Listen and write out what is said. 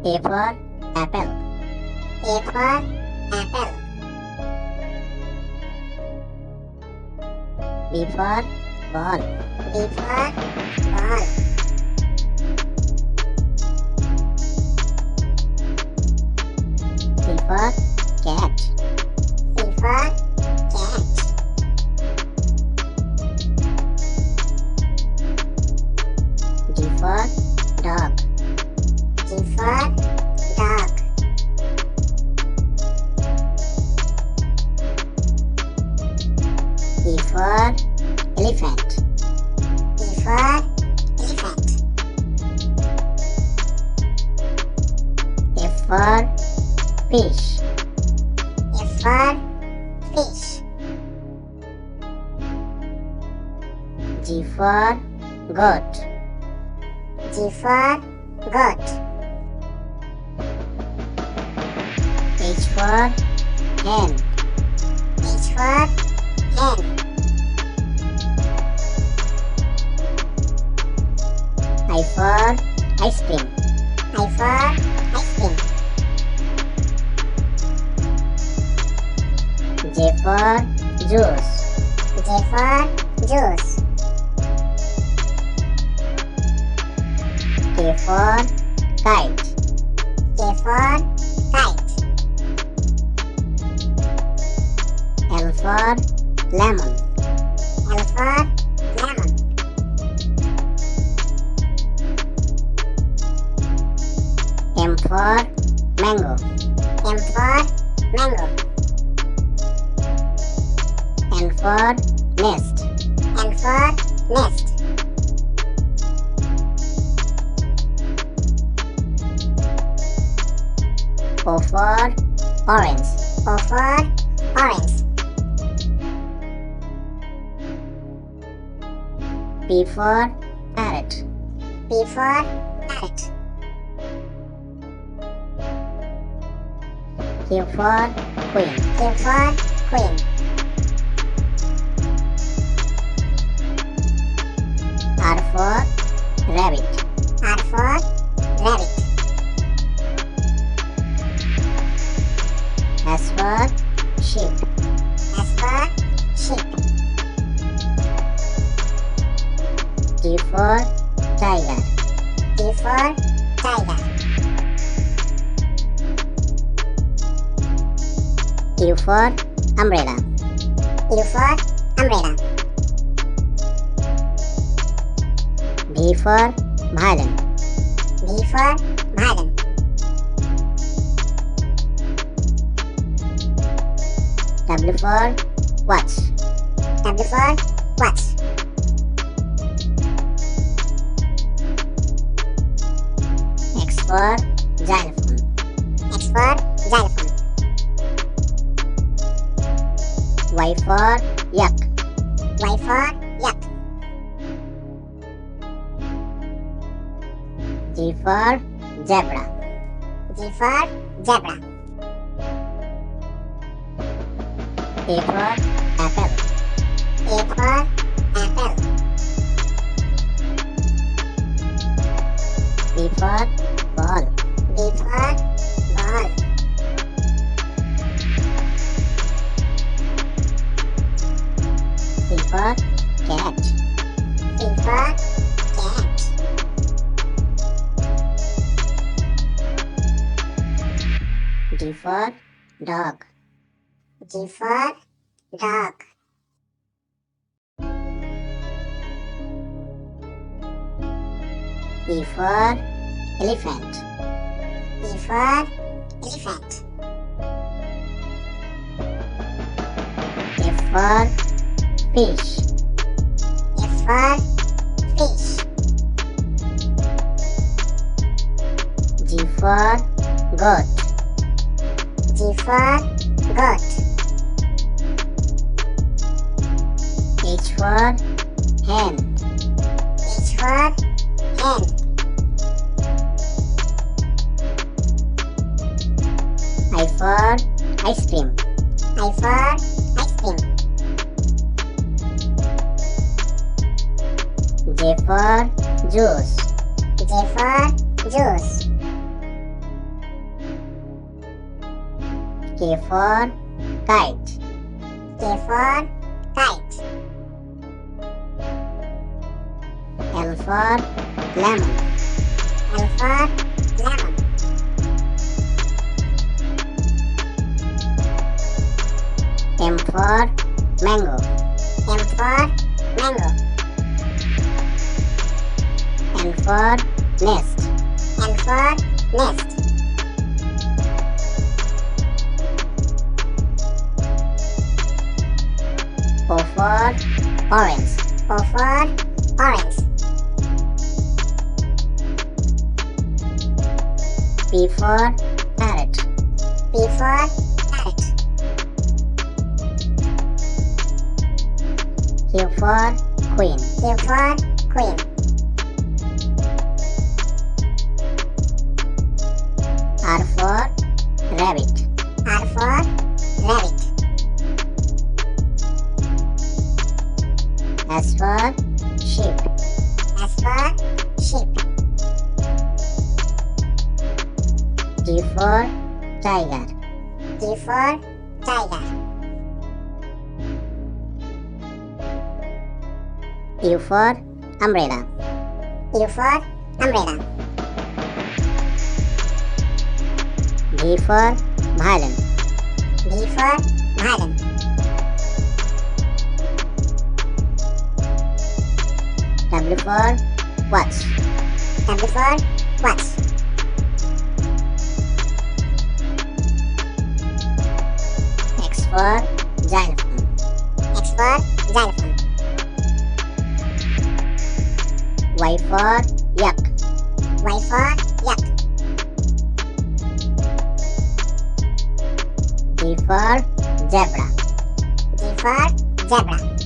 A for apple. A for apple. B for ball. B for ball. C for cat. C for cat. D for dog. D for dog. E for elephant. E for elephant. F for fish. F for fish. G for goat. G for goat. H for hen. H for hen. I for ice cream. I for ice cream. J for juice. J for juice. K for kite. K for kite. L for lemon. L for lemon. M for mango. M for mango. N for nest. N for nest. O for orange. O for orange. P for parrot. P for parrot. Q for queen. Q for queen. R for rabbit. R for rabbit. S for sheep. S for sheep. T for tiger. T for tiger. U for umbrella. U for umbrella. V for violin. V for violin. W for watch. W for watch. X for xylophone. X for xylophone. Y for yak. Y for yak. Z for zebra. Z for zebra. A for apple. A for apple. B for ball. B for ball. C for cat. C for cat. D for dog. D for dog. E for elephant. E for elephant. F for fish. F for fish. G for goat. G for goat. H for hen. H for hen. I for ice cream. I for ice cream. J for juice. J for juice. K for kite. K for kite. L for lemon. L for lemon. M for mango. M for mango. N for nest. N for nest. O for orange. O for orange. P for parrot. P for parrot. Q for queen. Q for queen. R for rabbit. R for rabbit. S for sheep. S for sheep. T for tiger. T for tiger. U for umbrella. U for umbrella. V for violin. V for violin. W for watch. W for watch. X for xylophone. X for xylophone. Y for yak. Y for yak. Z for zebra. Z for zebra.